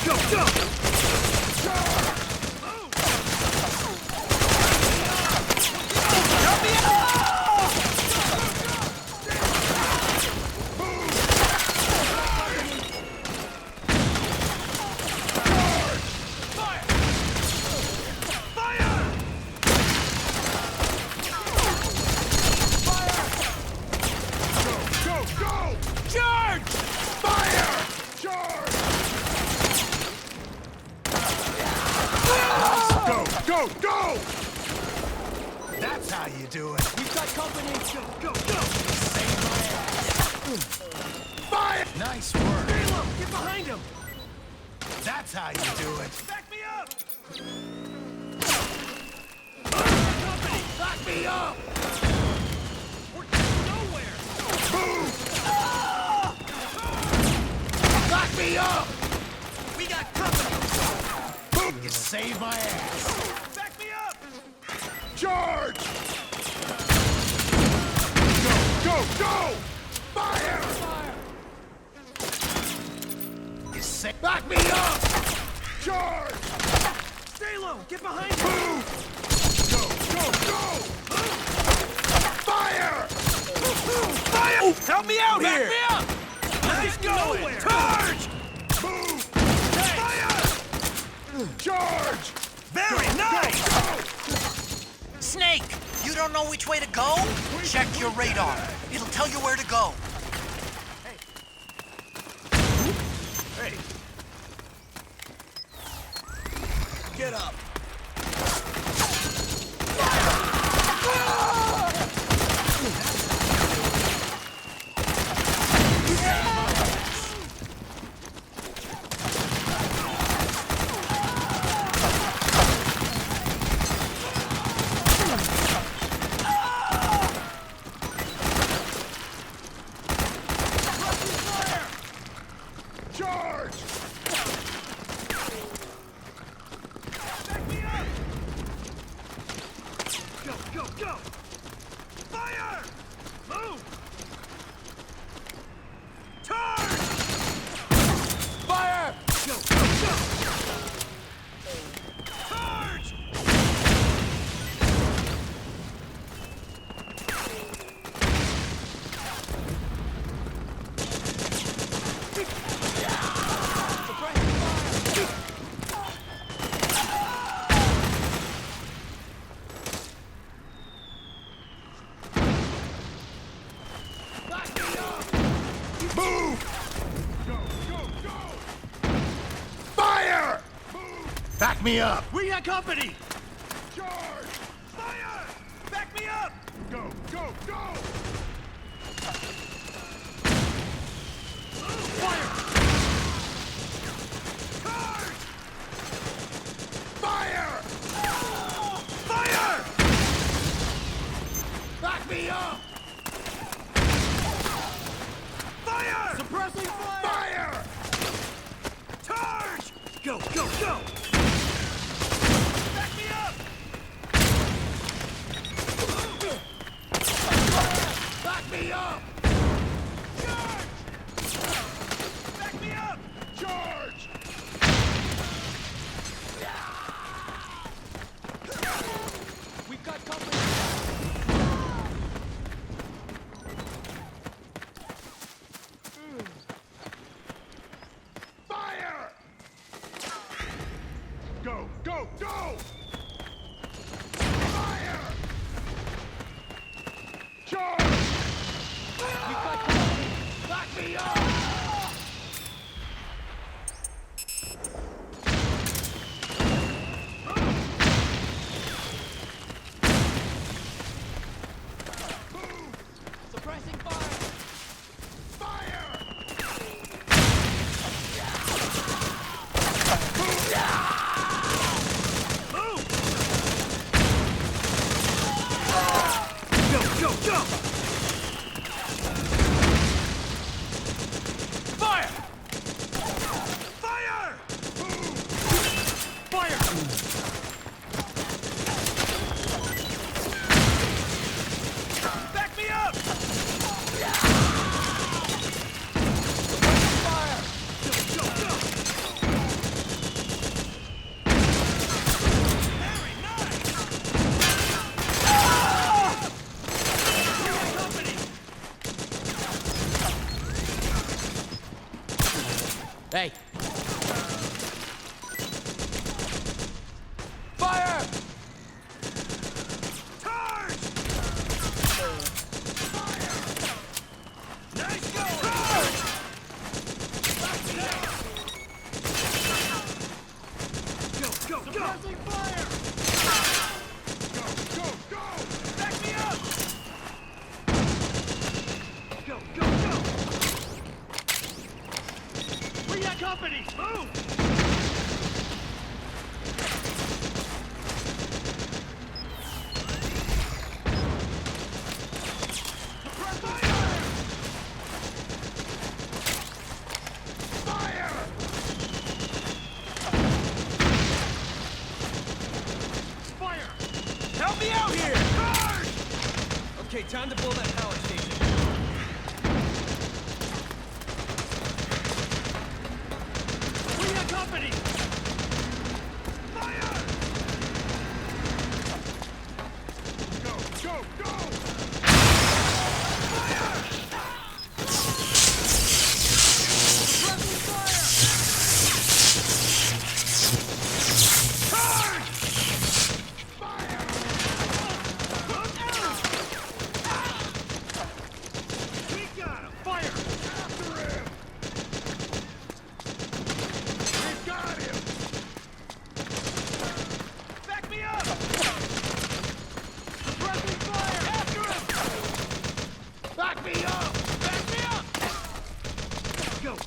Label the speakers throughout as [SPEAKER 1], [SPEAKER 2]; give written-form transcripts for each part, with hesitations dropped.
[SPEAKER 1] go, go! Help me out!
[SPEAKER 2] Go! That's how you do it.
[SPEAKER 1] We've got company. Go, go, go!
[SPEAKER 2] Save my ass. Fire! Nice work.
[SPEAKER 1] Halo, get behind him!
[SPEAKER 2] That's how you do it.
[SPEAKER 1] Back me up!
[SPEAKER 2] Company, back me up!
[SPEAKER 1] We're getting nowhere!
[SPEAKER 2] Move! Back me up!
[SPEAKER 1] We got company!
[SPEAKER 2] Move! You saved my ass.
[SPEAKER 1] Back me up!
[SPEAKER 2] Charge! Go! Fire!
[SPEAKER 1] Fire!
[SPEAKER 2] You say, back me up! Charge!
[SPEAKER 1] Stay low! Get behind him!
[SPEAKER 2] Move! Go! Fire!
[SPEAKER 1] Fire! Oh, help me out here! Back me up! Nice going! Charge!
[SPEAKER 2] Move!
[SPEAKER 1] Fire!
[SPEAKER 2] Charge!
[SPEAKER 1] Very nice!
[SPEAKER 2] Go!
[SPEAKER 3] Snake, you don't know which way to go? Check your radar. It'll tell you where to go.
[SPEAKER 1] Hey! Get up!
[SPEAKER 2] Charge!
[SPEAKER 1] Back me up! Go! Fire! Move! Charge!
[SPEAKER 2] Fire!
[SPEAKER 1] Go! Charge!
[SPEAKER 2] Move! Go! Fire! Move! Back me up!
[SPEAKER 1] We got company!
[SPEAKER 2] Charge!
[SPEAKER 1] Fire! Back me up!
[SPEAKER 2] Go!
[SPEAKER 1] Fire! Charge!
[SPEAKER 2] Fire!
[SPEAKER 1] Fire!
[SPEAKER 2] Back me up!
[SPEAKER 1] Fire! Suppressing fire!
[SPEAKER 2] Fire!
[SPEAKER 1] Charge! Go! Back me up!
[SPEAKER 2] Back me up!
[SPEAKER 1] Charge! Back me up!
[SPEAKER 2] Charge!
[SPEAKER 1] We've got company!
[SPEAKER 2] Fire!
[SPEAKER 1] Fire! Charge! Fire! Nice going! Charge! Go, go, go! Suppressing fire! Go, go, go! Back me up! Go, go, go! We got company! Move! Help me out here! Charge! Okay, time to blow that power station. We got company! Fire! Go, go, go! Fire! Friendly fire! Charge!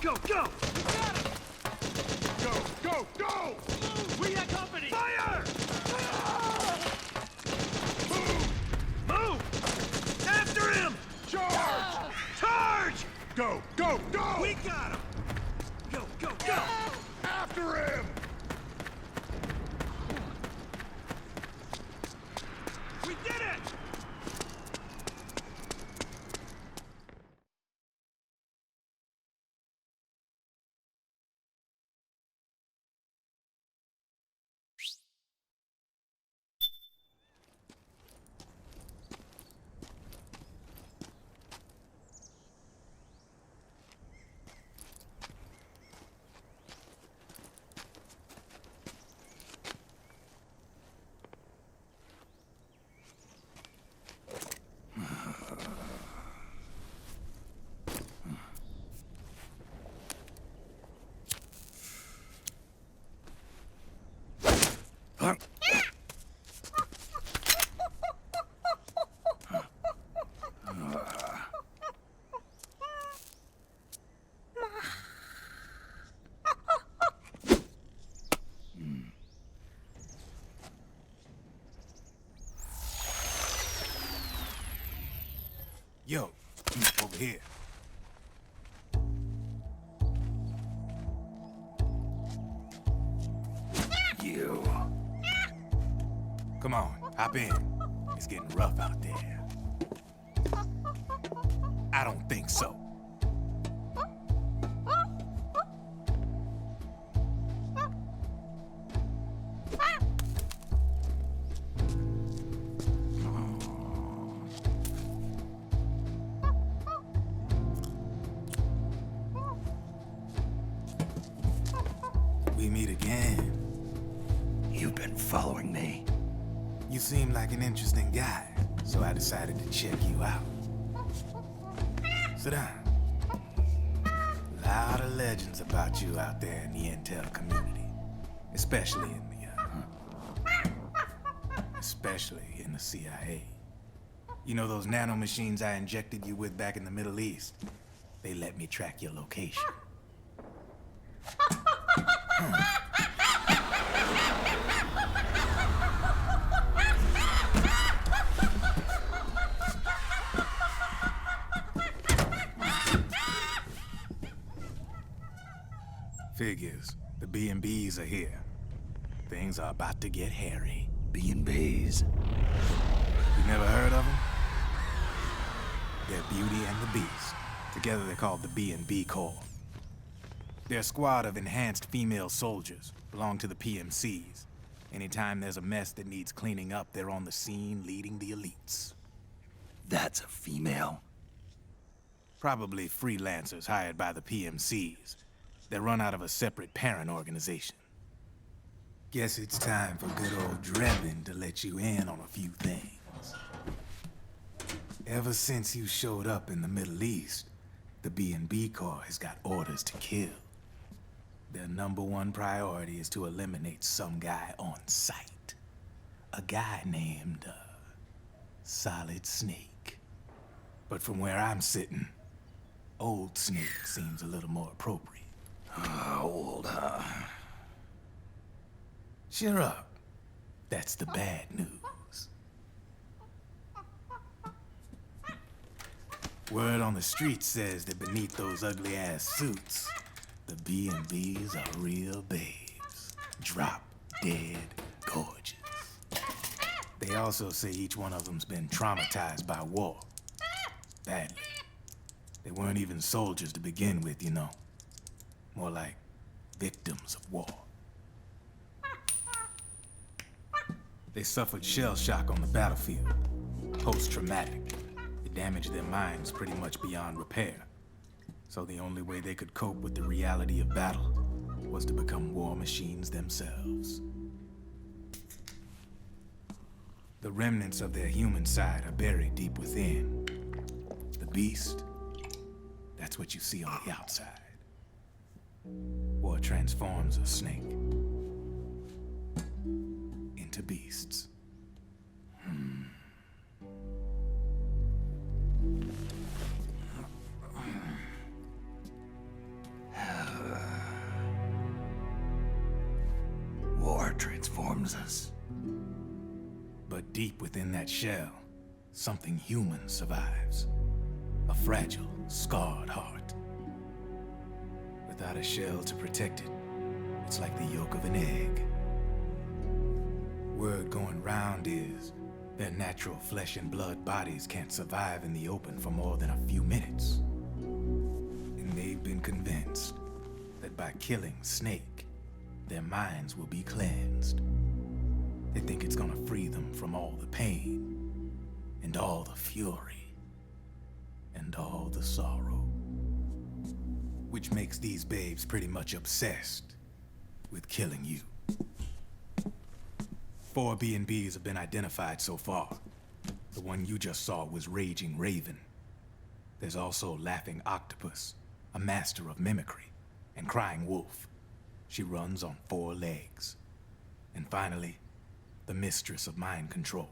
[SPEAKER 1] Go, go! We got him! Go, go, go! Move! We got company! Fire! Move! Move! After him! Charge! Charge! Go, go, go! We got him! Go, go, go! After him! We did it!
[SPEAKER 2] Yo, over here. You. Come on, hop in. It's getting rough out there. I don't think so. We meet again.
[SPEAKER 4] You've been following me.
[SPEAKER 2] You seem like an interesting guy, so I decided to check you out. Sit down. A lot of legends about you out there in the intel community, especially in the CIA. You know those nanomachines I injected you with back in the Middle East? They let me track your location. Figures. The B&Bs are here. Things are about to get hairy.
[SPEAKER 4] B&Bs.
[SPEAKER 2] You never heard of them? They're Beauty and the Beast. Together they're called the B&B Corps. They're a squad of enhanced female soldiers, belong to the PMCs. Anytime there's a mess that needs cleaning up, they're on the scene leading the elites.
[SPEAKER 4] That's a female?
[SPEAKER 2] Probably freelancers hired by the PMCs. They're run out of a separate parent organization. Guess it's time for good old Drebin to let you in on a few things. Ever since you showed up in the Middle East, the B&B Corps has got orders to kill. Their #1 priority is to eliminate some guy on sight. A guy named, Solid Snake. But from where I'm sitting, Old Snake seems a little more appropriate.
[SPEAKER 4] Old, huh?
[SPEAKER 2] Cheer up. That's the bad news. Word on the street says that beneath those ugly-ass suits, the B&Bs are real babes. Drop dead gorgeous. They also say each one of them's been traumatized by war. Badly. They weren't even soldiers to begin with, you know. More like victims of war. They suffered shell shock on the battlefield. Post-traumatic. It damaged their minds pretty much beyond repair. So the only way they could cope with the reality of battle was to become war machines themselves. The remnants of their human side are buried deep within. The beast, that's what you see on the outside. War transforms a snake into beasts.
[SPEAKER 4] War transforms us.
[SPEAKER 2] But deep within that shell, something human survives. A fragile, scarred heart. Without a shell to protect it, it's like the yolk of an egg. Word going round is their natural flesh and blood bodies can't survive in the open for more than a few minutes. And they've been convinced that by killing Snake, their minds will be cleansed. They think it's gonna free them from all the pain, and all the fury, and all the sorrow. Which makes these babes pretty much obsessed with killing you. 4 B&Bs have been identified so far. The one you just saw was Raging Raven. There's also Laughing Octopus, a master of mimicry, and Crying Wolf. She runs on 4 legs. And finally, the mistress of mind control,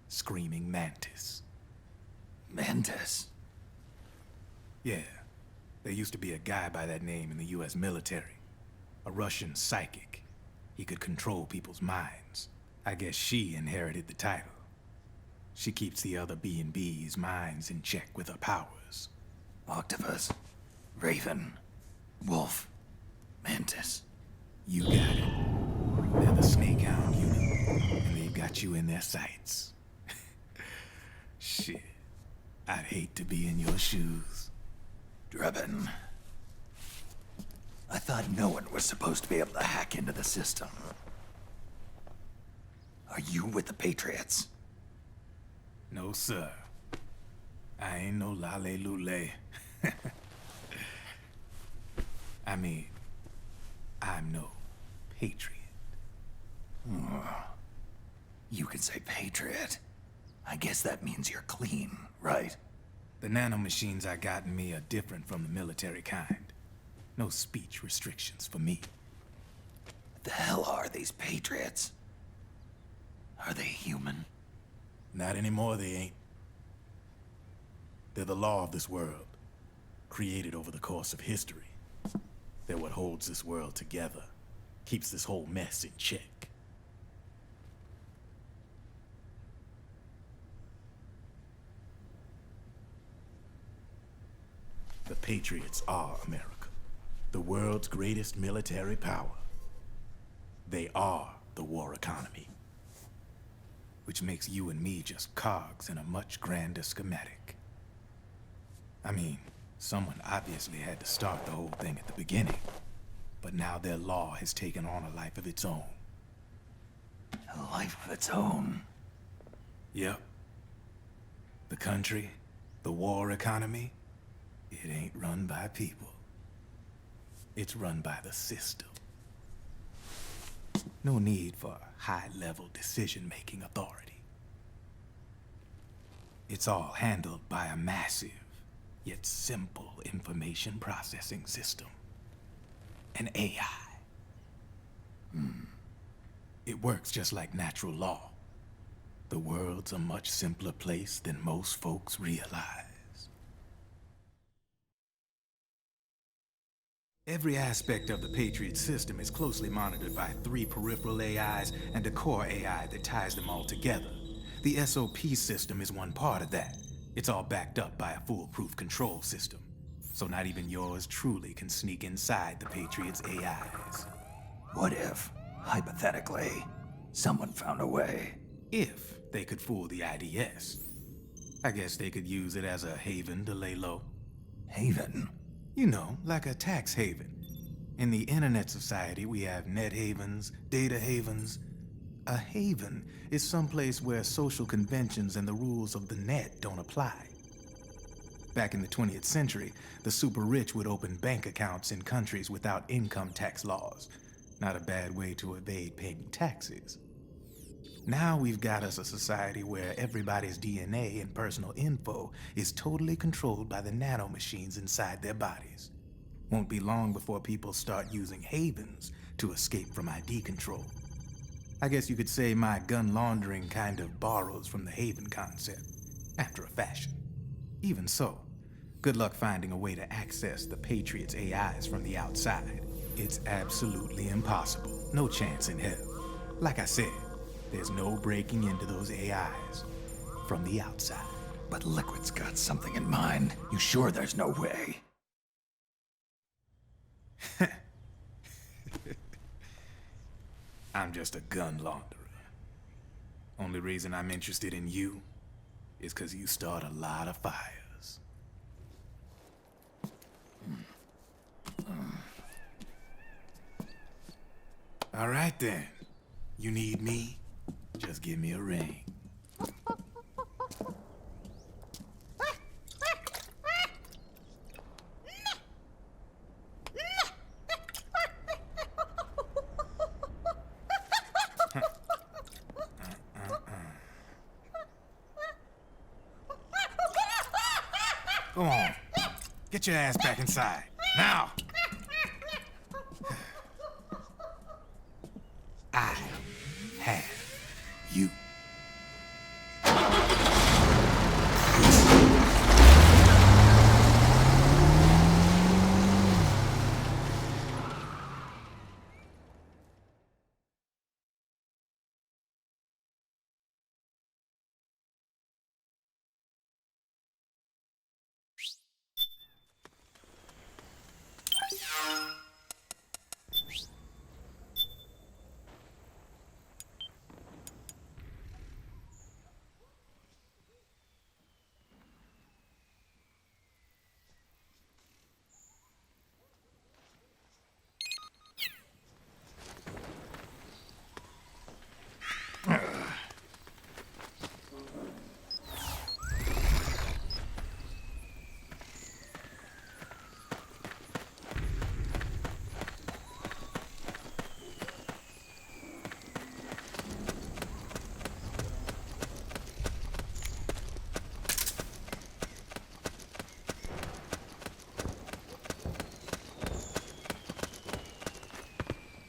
[SPEAKER 2] Screaming Mantis.
[SPEAKER 4] Mantis?
[SPEAKER 2] Yeah, there used to be a guy by that name in the US military. A Russian psychic. He could control people's minds. I guess she inherited the title. She keeps the other B&B's minds in check with her powers.
[SPEAKER 4] Octopus, Raven, Wolf, Mantis.
[SPEAKER 2] You got it. They're the Snakehound unit, and they've got you in their sights. Shit. I'd hate to be in your shoes.
[SPEAKER 4] Drebin. I thought no one was supposed to be able to hack into the system. Are you with the Patriots?
[SPEAKER 2] No, sir. I ain't no lale-lule. I mean, I'm no patriot.
[SPEAKER 4] You can say Patriot. I guess that means you're clean, right?
[SPEAKER 2] The nanomachines I got in me are different from the military kind. No speech restrictions for me.
[SPEAKER 4] What the hell are these Patriots? Are they human?
[SPEAKER 2] Not anymore, they ain't. They're the law of this world, created over the course of history. They're what holds this world together, keeps this whole mess in check. The Patriots are America, the world's greatest military power. They are the war economy, which makes you and me just cogs in a much grander schematic. I mean, someone obviously had to start the whole thing at the beginning, but now their law has taken on a life of its own.
[SPEAKER 4] A life of its own.
[SPEAKER 2] Yep. The country, the war economy, it ain't run by people. It's run by the system. No need for high-level decision-making authority. It's all handled by a massive, yet simple information processing system. An AI. It works just like natural law. The world's a much simpler place than most folks realize. Every aspect of the Patriot system is closely monitored by 3 peripheral AIs and a core AI that ties them all together. The SOP system is one part of that. It's all backed up by a foolproof control system. So not even yours truly can sneak inside the Patriots' AIs.
[SPEAKER 4] What if, hypothetically, someone found a way?
[SPEAKER 2] If they could fool the IDS. I guess they could use it as a haven to lay low.
[SPEAKER 4] Haven?
[SPEAKER 2] You know, like a tax haven. In the internet society, we have net havens, data havens. A haven is someplace where social conventions and the rules of the net don't apply. Back in the 20th century, the super rich would open bank accounts in countries without income tax laws. Not a bad way to evade paying taxes. Now we've got us a society where everybody's DNA and personal info is totally controlled by the nanomachines inside their bodies. Won't be long before people start using havens to escape from ID control. I guess you could say my gun laundering kind of borrows from the haven concept, after a fashion. Even so, good luck finding a way to access the Patriots' AIs from the outside. It's absolutely impossible. No chance in hell. Like I said, there's no breaking into those AIs from the outside.
[SPEAKER 4] But Liquid's got something in mind. You sure there's no way?
[SPEAKER 2] I'm just a gun launderer. Only reason I'm interested in you is because you start a lot of fires. All right then. You need me? Just give me a ring. Go on. Get your ass back inside. Now! I have you.